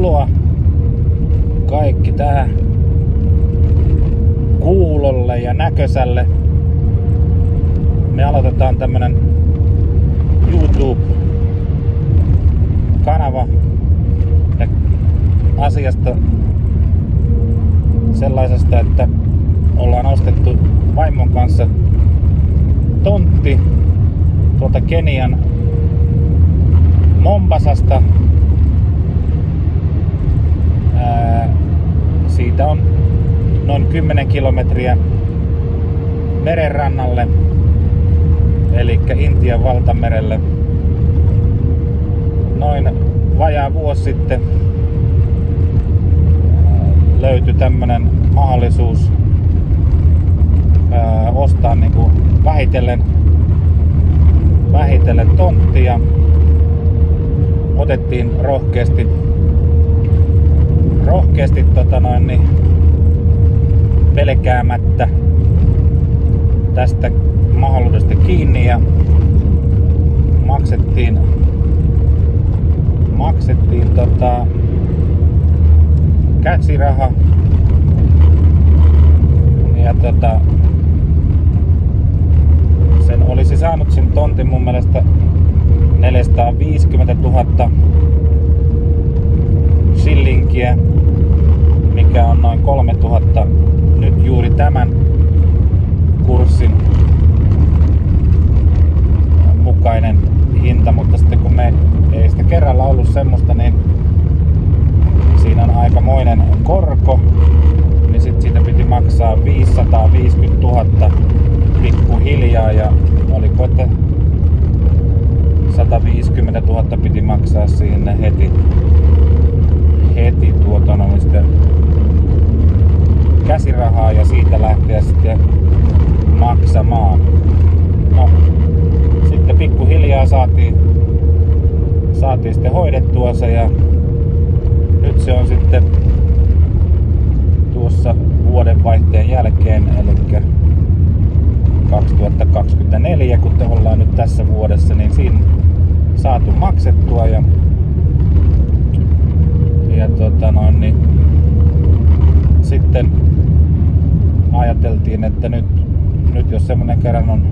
Tervetuloa kaikki tähän kuulolle ja näkösälle. Me aloitetaan tämmönen YouTube-kanava ja asiasta sellaisesta, että ollaan ostettu vaimon kanssa tontti tuolta Kenian Mombasasta. Siitä on noin 10 kilometriä merenrannalle, eli Intian valtamerelle. Noin vajaa vuosi sitten löytyi tämmönen mahdollisuus ostaa niinku vähitellen tonttia. Otettiin rohkeasti pelkäämättä tästä mahdollisuudesta kiinni ja maksettiin käsiraha ja sen olisi saanut sen tontin mun mielestä 450 000 shillingiä, mikä on noin 3000 nyt juuri tämän kurssin mukainen hinta, mutta sitten kun me ei sitä kerralla ollut semmoista, niin siinä on aikamoinen korko, niin sit siitä piti maksaa 550 000 pikkuhiljaa ja oliko, että 150 000 piti maksaa sinne heti käsirahaa ja siitä lähteä sitten maksamaan. No, sitten pikkuhiljaa saatiin sitten hoidettua se ja nyt se on sitten tuossa vuodenvaihteen jälkeen, eli 2024, kun ollaan nyt tässä vuodessa, niin siinä saatu maksettua ja niin sitten ajateltiin, että nyt jos semmonen kerran on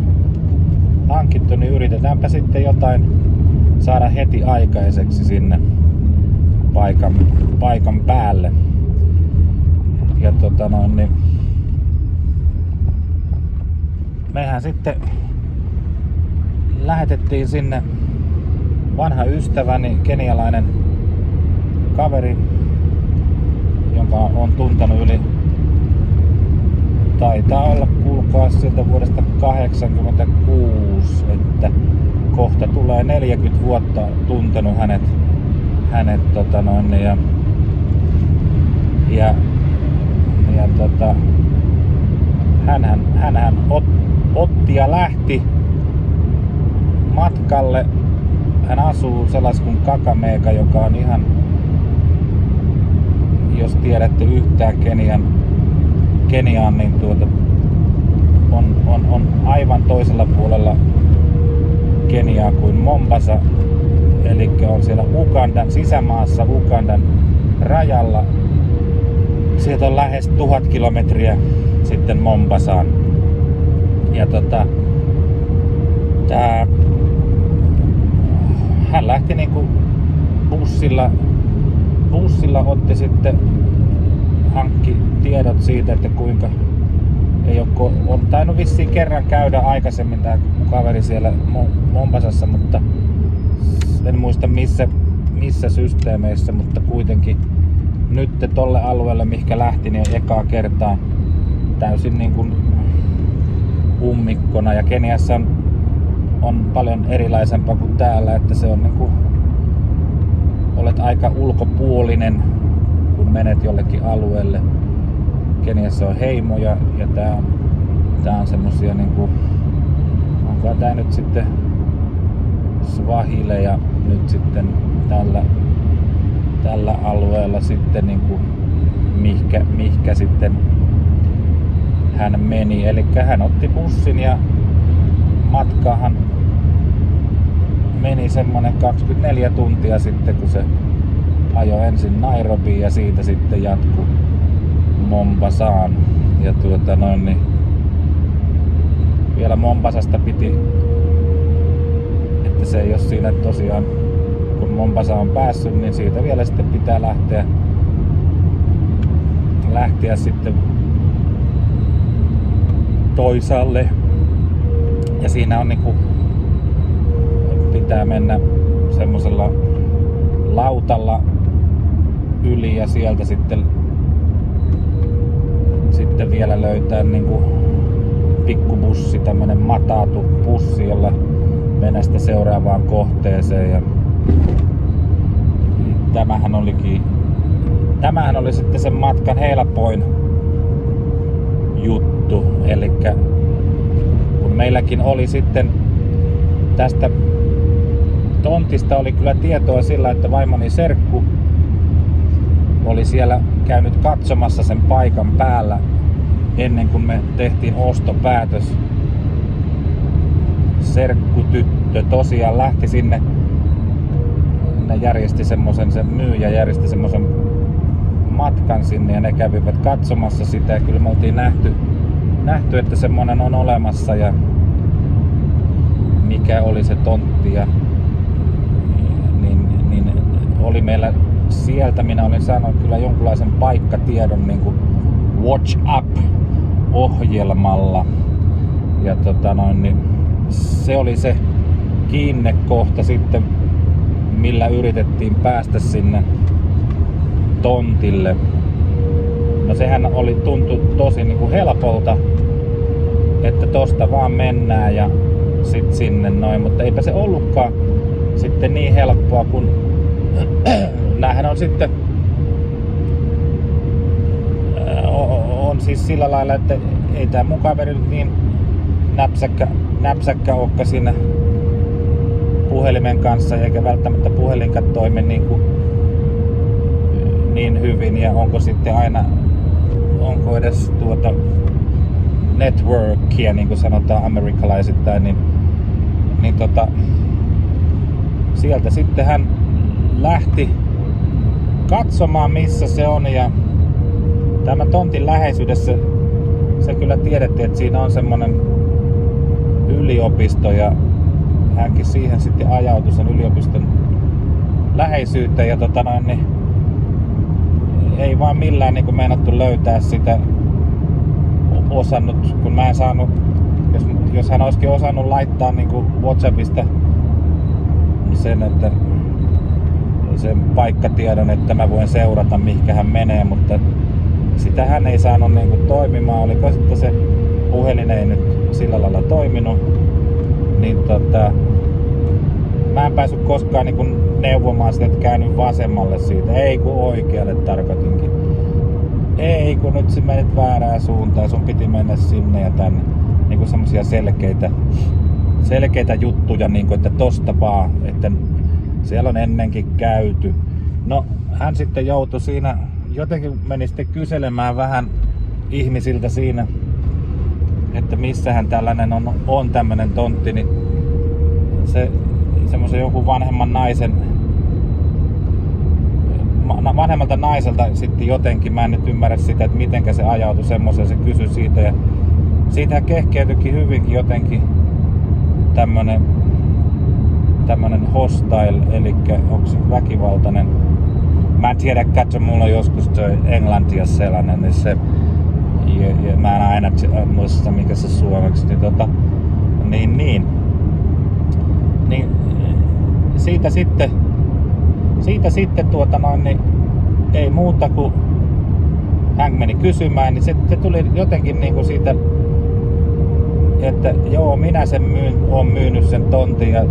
hankittu, niin yritetäänpä sitten jotain saada heti aikaiseksi sinne paikan päälle. Ja niin mehän sitten lähetettiin sinne vanha ystäväni, kenialainen kaveri, jonka on tuntenut yli, taitaa olla kuulkaa sieltä vuodesta 1986, että kohta tulee 40 vuotta tuntenut hänet hänhän otti ja lähti matkalle. Hän asuu sellaisessa kuin Kakamega, joka on ihan, jos tiedätte yhtään Keniaan, niin on aivan toisella puolella Keniaa kuin Mombasa. Eli on siellä Ugandan sisämaassa, Ugandan rajalla. Sieltä on lähes 1000 kilometriä sitten Mombasaan. Ja hän lähti niinku bussilla otti sitten, hankki tiedot siitä, että kuinka on tainnut vissiin kerran käydä aikaisemmin tää kaveri siellä Mombasassa, mutta en muista missä systeemeissä, mutta kuitenkin nyt tolle alueelle mihinkä lähti, niin ekaa kertaa täysin niin kuin ummikkona. Ja Keniassa on paljon erilaisempaa kuin täällä, että se on niin kuin, olet aika ulkopuolinen kun menet jollekin alueelle. Keniassa on heimoja ja tää on semmosia niinku, onko tää nyt sitten Swahile ja nyt sitten tällä alueella sitten niinku mihkä sitten hän meni. Eli hän otti bussin ja matkahan meni semmonen 24 tuntia sitten, kun se ajo ensin Nairobiin ja siitä sitten jatku Mombasaan. Ja niin vielä Mombasasta piti, että se ei ole siinä tosiaan, kun Mombasa on päässyt, niin siitä vielä sitten pitää lähteä sitten toisaalle. Ja siinä on niinku, pitää mennä semmosella lautalla yli ja sieltä sitten vielä löytää niinku pikkubussi, tämmönen matatu bussi, jolla mennä sitten seuraavaan kohteeseen. Ja tämähän oli sitten sen matkan helpoin juttu. Elikkä kun meilläkin oli sitten tästä tontista oli kyllä tietoa sillä, että vaimoni serkku oli siellä käynyt katsomassa sen paikan päällä ennen kuin me tehtiin ostopäätös. Serkkutyttö tosiaan lähti sinne, se myyjä järjesti semmosen matkan sinne ja ne kävivät katsomassa sitä ja kyllä me oltiin nähty, että semmonen on olemassa ja mikä oli se tontti ja niin oli meillä sieltä, minä olin saanut kyllä jonkunlaisen paikkatiedon niin kuin Watch Up -ohjelmalla ja niin se oli se kiinnekohta sitten, millä yritettiin päästä sinne tontille. No sehän tuntui tosi niin kuin helpolta, että tosta vaan mennään ja sit sinne noin, mutta eipä se ollutkaan sitten niin helppoa, kun näähän on sitten on siis sillä lailla, että ei tää mun kaveri nyt niin näpsäkkä olekaan siinä puhelimen kanssa, eikä välttämättä puhelinkaan toimi niin hyvin, ja onko edes networkia, niin kuin sanotaan amerikkalaisittain, niin sieltä sitten hän lähti katsomaan, missä se on, ja tämä tontin läheisyydessä se kyllä tiedettiin, että siinä on semmonen yliopisto, ja hänkin siihen sitten ajautui sen yliopiston läheisyyteen, ja niin ei vaan millään niin kuin meinattu löytää sitä osannut, kun mä en saanut, jos hän olisikin osannut laittaa niin kuin WhatsAppista sen, että sen paikkatiedon, että mä voin seurata mihinkä hän menee, mutta sitä hän ei saanut niin kuin toimimaan. Oliko sitten se puhelin ei nyt sillä lailla toiminut, niin mä en päässyt koskaan niin kuin neuvomaan sitä, että käänny vasemmalle siitä, ei kun oikealle tarkoitinkin. Ei kun nyt sä menet väärään suuntaan, sun piti mennä sinne ja tänne. Niin kuin semmosia selkeitä juttuja, niin kuin, että tosta vaan, että siellä on ennenkin käyty. No hän sitten joutui siinä, jotenkin meni sitten kyselemään vähän ihmisiltä siinä, että missähän tällainen on tämmönen tontti, niin se semmoisen jonkun vanhemmalta naiselta sitten jotenkin, mä en nyt ymmärrä sitä, että mitenkä se ajautui semmoiseen, se kysyi siitä ja siitä kehkeytyikin hyvinkin jotenkin tämmönen hostile, eli onko se väkivaltainen. Mä en tiedä, katso, mulla on joskus toi englantia sellainen, niin se ja mä en aina muista mikä se suomeksi, niin siitä sitten niin ei muuta kuin hän meni kysymään, niin se tuli jotenkin niinku siitä, että joo, minä sen oon myynyt sen tontin, ja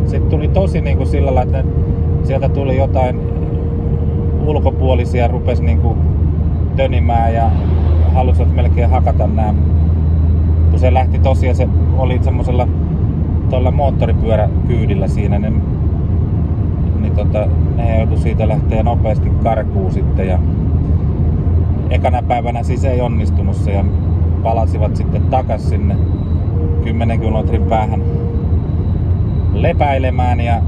sit tuli tosi niinku sillä lailla, että sieltä tuli jotain ulkopuolisia, rupesi niinku tönimään ja halusivat melkein hakata nää, kun se lähti tosiaan, se oli semmosella tuolla moottoripyöräkyydillä siinä, niin ne joutui siitä lähteä nopeasti karkuun sitten, ja ekana päivänä siis ei onnistunut se ja palasivat sitten takas sinne 10 kilometrin päähän lepäilemään, ja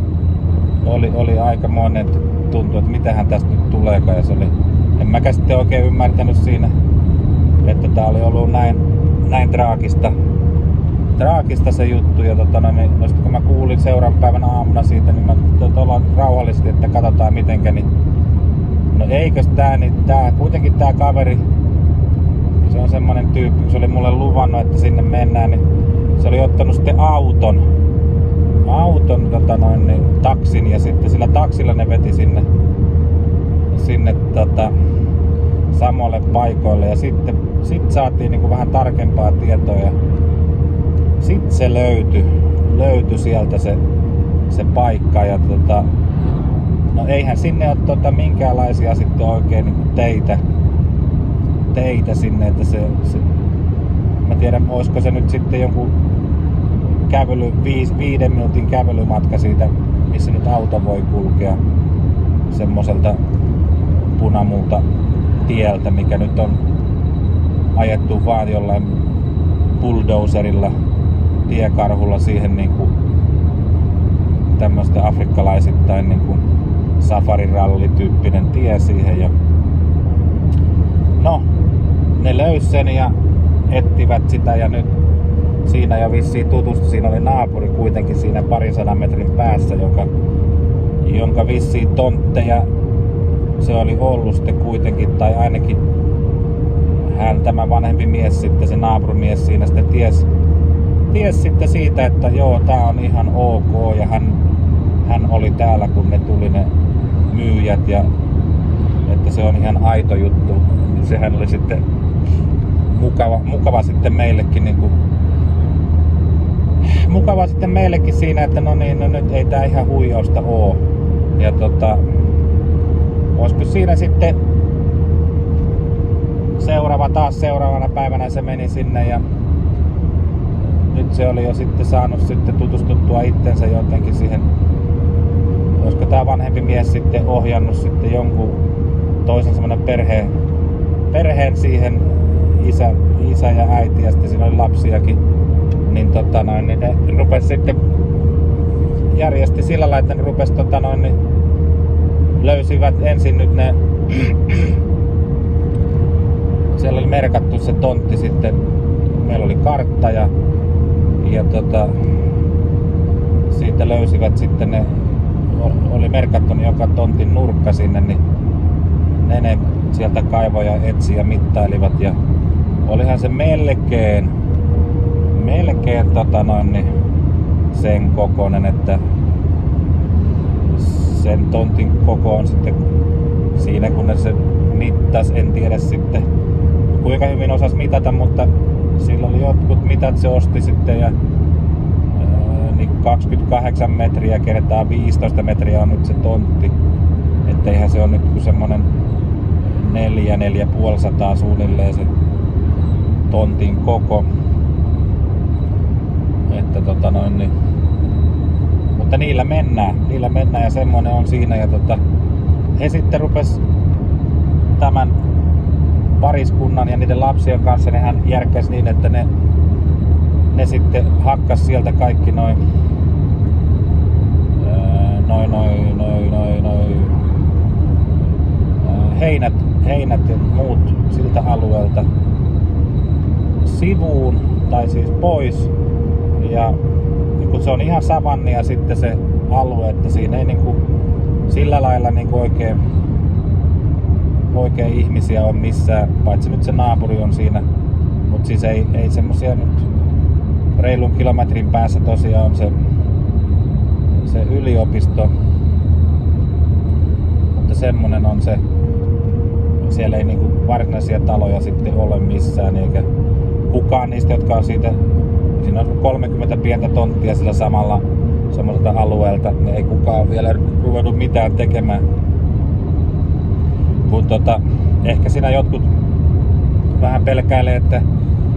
oli aikamoinen tuntui, että mitähän tästä nyt tuleekaan. Ja se oli, en mäkään sitten oikein ymmärtänyt siinä, että tää oli ollut näin traagista se juttu. Ja no sit kun mä kuulin seuraavan päivän aamuna siitä, niin mä ollaan rauhallisesti, että katsotaan mitenkä. Niin, no eikös kuitenkin tää kaveri, se on semmonen tyyppi, kun se oli mulle luvannut, että sinne mennään, niin se oli ottanut sitten auton niin, taksin, ja sitten sillä taksilla ne veti sinne samoille paikoille, ja sitten saatiin niinku vähän tarkempaa tietoa, ja sitten se löytyi sieltä se paikka, ja no eihän sinne ole minkäänlaisia sitten oikein niinku teitä sinne, että se mä tiedän, olisiko se nyt sitten jonkun 5 minuutin kävelymatka siitä, missä nyt auto voi kulkea semmoiselta punamulta tieltä, mikä nyt on ajettu vaan jollain bulldozerilla, tiekarhulla siihen niinku tämmöistä afrikkalaisittain niinku safarirallityyppinen tie siihen. Ja no, ne löysi sen ja ettivät sitä, ja nyt siinä jo vissiin tutustui. Siinä oli naapuri kuitenkin siinä 200 metrin päässä, jonka vissiin tontteja se oli ollut sitten kuitenkin, tai ainakin tämä vanhempi mies sitten, se naapurimies siinä sitten ties sitten siitä, että joo, tää on ihan ok, ja hän oli täällä, kun ne tuli ne myyjät, ja että se on ihan aito juttu. Sehän oli sitten mukava sitten meillekin niinku, mukava sitten meillekin siinä, että no nyt ei tää ihan huijausta oo. Ja olisiko siinä sitten seuraavana päivänä se meni sinne, ja nyt se oli jo sitten saanut sitten tutustuttua itsensä jotenkin siihen. Olisiko tää vanhempi mies sitten ohjannut sitten jonkun toisen semmonen perheen siihen, isä ja äiti, ja sitten siinä oli lapsiakin, niin niin ne rupes sitten järjesti sillä lailla, että ne rupes niin löysivät ensin nyt ne siellä oli merkattu se tontti sitten, meillä oli kartta, ja siitä löysivät sitten ne, oli merkattu joka tontin nurkka sinne, niin ne sieltä kaivoja etsi ja mittailivat, ja olihan se melkein niin sen kokoinen, että sen tontin koko on sitten siinä, kun ne se mittas, en tiedä sitten kuinka hyvin osas mitata, mutta sillä oli jotkut mitat se osti sitten, ja niin 28 metriä kertaa 15 metriä on nyt se tontti, etteihän se on nyt kuin semmonen 400-450 suunnilleen se tontin koko, että niin. Mutta niillä mennään ja semmonen on siinä, ja he sitten rupes tämän pariskunnan ja niiden lapsien kanssa, ne hän järkkäsi niin, että ne sitten hakkas sieltä kaikki noin heinät ja muut siltä alueelta sivuun, tai siis pois, ja kun se on ihan savannia sitten se alue, että siinä ei niinku sillä lailla niinku oikein ihmisiä on missään, paitsi nyt se naapuri on siinä, mutta siis ei semmosia nyt reilun kilometrin päässä tosiaan on se yliopisto, mutta semmonen on se, siellä ei niinku varsinaisia taloja sitten ole missään, eikä kukaan niistä, jotka on siitä, siinä on 30 pientä tonttia sillä samalla semmoiselta alueelta, niin ei kukaan vielä ruvennut mitään tekemään. Kun ehkä siinä jotkut vähän pelkäilee, että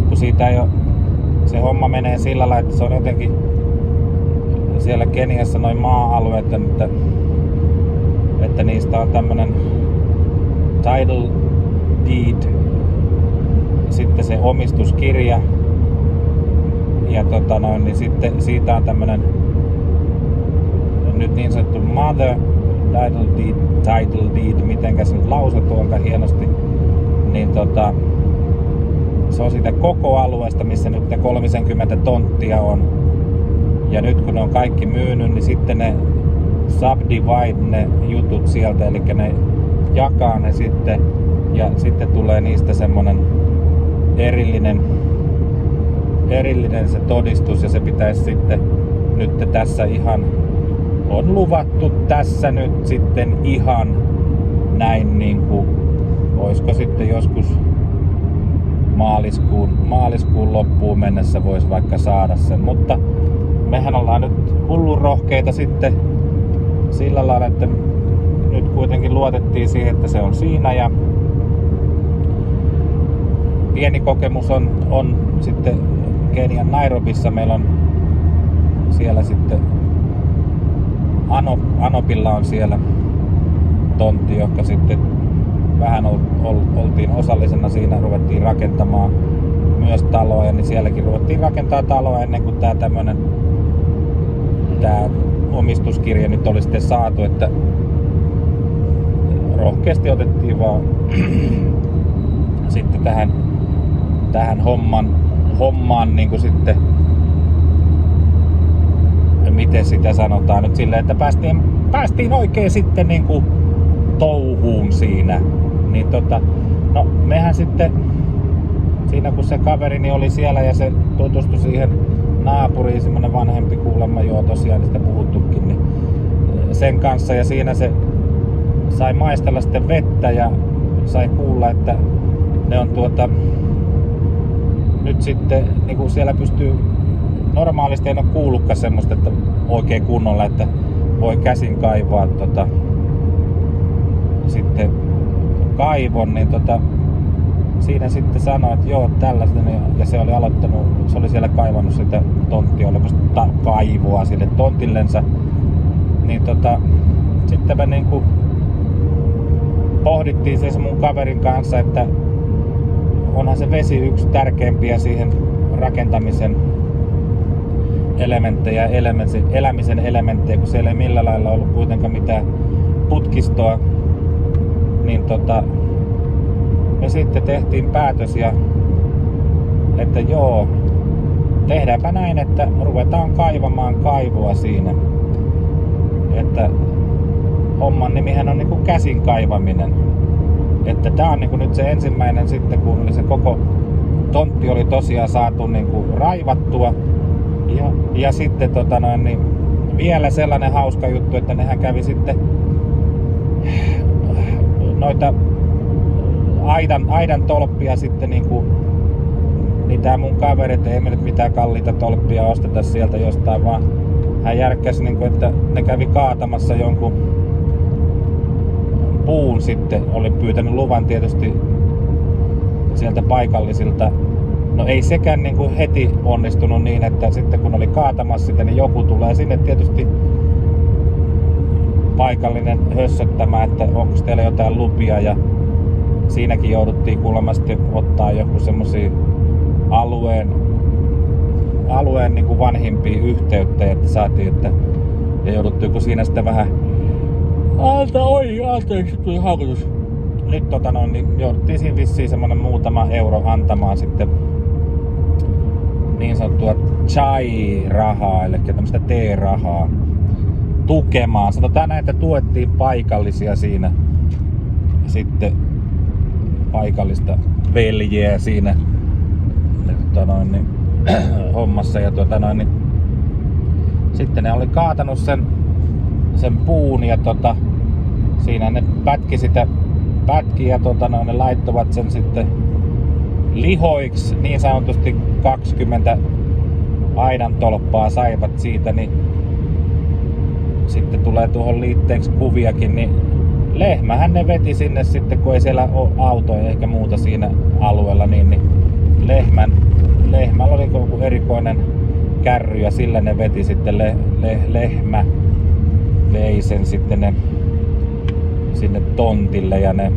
kun siitä ei ole, se homma menee sillä lailla, että se on jotenkin siellä Keniassa noin maa-alueet, että niistä on tämmönen title deed, sitten se omistuskirja, ja niin sitten siitä on tämmönen nyt niin sanottu mother title deed, mitenkä se nyt lausutuonkaan hienosti, niin se on siitä koko alueesta, missä nyt ne 30 tonttia on. Ja nyt kun ne on kaikki myynyt, niin sitten ne subdivide ne jutut sieltä, eli ne jakaa ne sitten, ja sitten tulee niistä semmonen erillinen se todistus, ja se pitäisi sitten nyt tässä ihan, on luvattu tässä nyt sitten ihan näin niinku, oisko sitten joskus maaliskuun loppuun mennessä voisi vaikka saada sen, mutta mehän ollaan nyt hullun rohkeita sitten sillä lailla, että nyt kuitenkin luotettiin siihen, että se on siinä, ja pieni kokemus on sitten Kenian Nairobissa. Meillä on siellä sitten Anopilla on siellä tontti, joka sitten vähän oltiin osallisena siinä, ruvettiin rakentamaan myös taloja, niin sielläkin ruvettiin rakentaa taloa ennen kuin tää omistuskirja nyt oli sitten saatu, että rohkeasti otettiin vaan sitten tähän hommaan niin kuin sitten, miten sitä sanotaan nyt silleen, että päästiin oikein sitten niin kuin touhuun siinä. Niin no mehän sitten siinä kun se kaverini oli siellä ja se tutustui siihen naapuriin, semmonen vanhempi kuulemma, joo tosiaan sitä puhuttukin, niin sen kanssa, ja siinä se sai maistella sitten vettä ja sai kuulla, että ne on nyt sitten niin kuin siellä pystyy normaalisti, en ole kuullutkaan semmoista, että oikein kunnolla, että voi käsin kaivaa sitten kaivon, niin siinä sitten sanoi, että joo tällaista, ja se oli aloittanut, se oli siellä kaivannut sitä tonttia, oliko kaivoa sille tontillensa, niin sitten me niinku pohdittiin se mun kaverin kanssa, että onhan se vesi yksi tärkeimpiä siihen rakentamisen elementtejä, elämisen elementtejä, kun siellä ei millään lailla ollut kuitenkaan mitään putkistoa, niin me sitten tehtiin päätös, ja että joo, tehdäänpä näin, että ruvetaan kaivamaan kaivoa siinä. Että homman nimihän on niinku käsin kaivaminen. Että tää on niinku nyt se ensimmäinen sitten, kun oli se koko tontti oli tosiaan saatu niinku raivattua. Ja sitten niin vielä sellainen hauska juttu, että nehän kävi sitten noita aidan tolppia sitten niinku, niin tää mun kaveri, että ei me nyt mitään kalliita tolppia osteta sieltä jostain, vaan hän järkkäsi niinku, että ne kävi kaatamassa jonkun puun sitten, oli pyytänyt luvan tietysti sieltä paikallisilta. No ei sekään niinku heti onnistunut niin, että sitten kun oli kaatamassa sitä, niin joku tulee sinne tietysti paikallinen hössöttämään, että onko teillä jotain lupia, ja siinäkin jouduttiin kuulemma sitten ottaa joku semmosia alueen niinku vanhimpia yhteyttä, että saatiin, että ja jouduttiin siinä sitten vähän anteeksi, tuli haukotus. Nyt niin jouduttiin siinä vissiin semmonen muutama euro antamaan sitten niin sanottua chai-rahaa, eli tämmöistä tee-rahaa tukemaan. Sanotaan näin, että tuettiin paikallisia siinä, sitten paikallista veljeä siinä hommassa, ja sitten ne oli kaatanut sen puun, ja siinä ne pätki ja ne laittoivat sen sitten lihoiksi, niin sanotusti 20 aidan tolppaa saivat siitä, niin sitten tulee tuohon liitteeksi kuviakin, niin lehmähän ne veti sinne sitten, kun ei siellä ole autoja eikä muuta siinä alueella, niin lehmällä oli joku erikoinen kärry, ja sillä ne veti sitten lehmä vei sen sitten sinne tontille, ja ne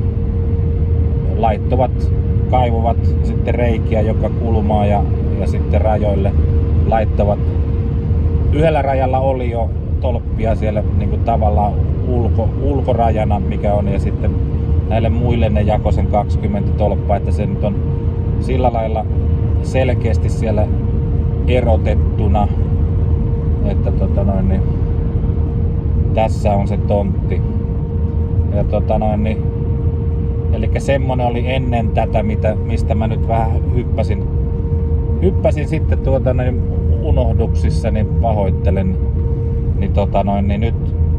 kaivovat sitten reikiä joka kulmaa, ja sitten rajoille laittavat. Yhdellä rajalla oli jo tolppia siellä niin kuin tavallaan ulkorajana, mikä on, ja sitten näille muille ne jakoi sen 20 tolppaa, että se nyt on sillä lailla selkeästi siellä erotettuna, että niin, tässä on se tontti. Ja elikkä semmonen oli ennen tätä, mistä mä nyt vähän hyppäsin sitten unohduksissa, niin pahoittelen. Niin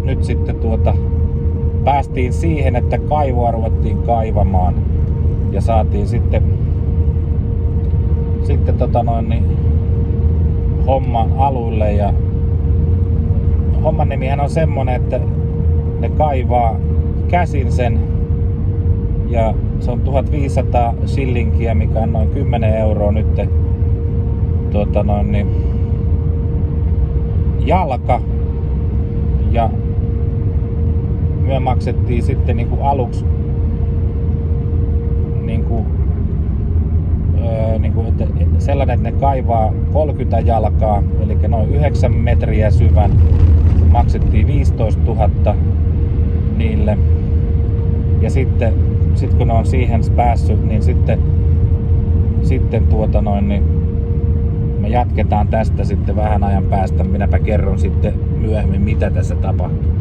nyt sitten päästiin siihen, että kaivoa ruvettiin kaivamaan ja saatiin sitten homma alulle. Ja homman nimihän on semmonen, että ne kaivaa käsin sen, ja se on 1500 shillingiä, mikä on noin 10 euroa nyt jalka. Ja me maksettiin sitten niinku aluksi että sellainen, että ne kaivaa 30 jalkaa, eli noin 9 metriä syvän. Maksettiin 15 000 niille. Ja sitten kun ne on siihen päässyt, niin sitten niin me jatketaan tästä sitten vähän ajan päästä. Minäpä kerron sitten myöhemmin, mitä tässä tapahtuu.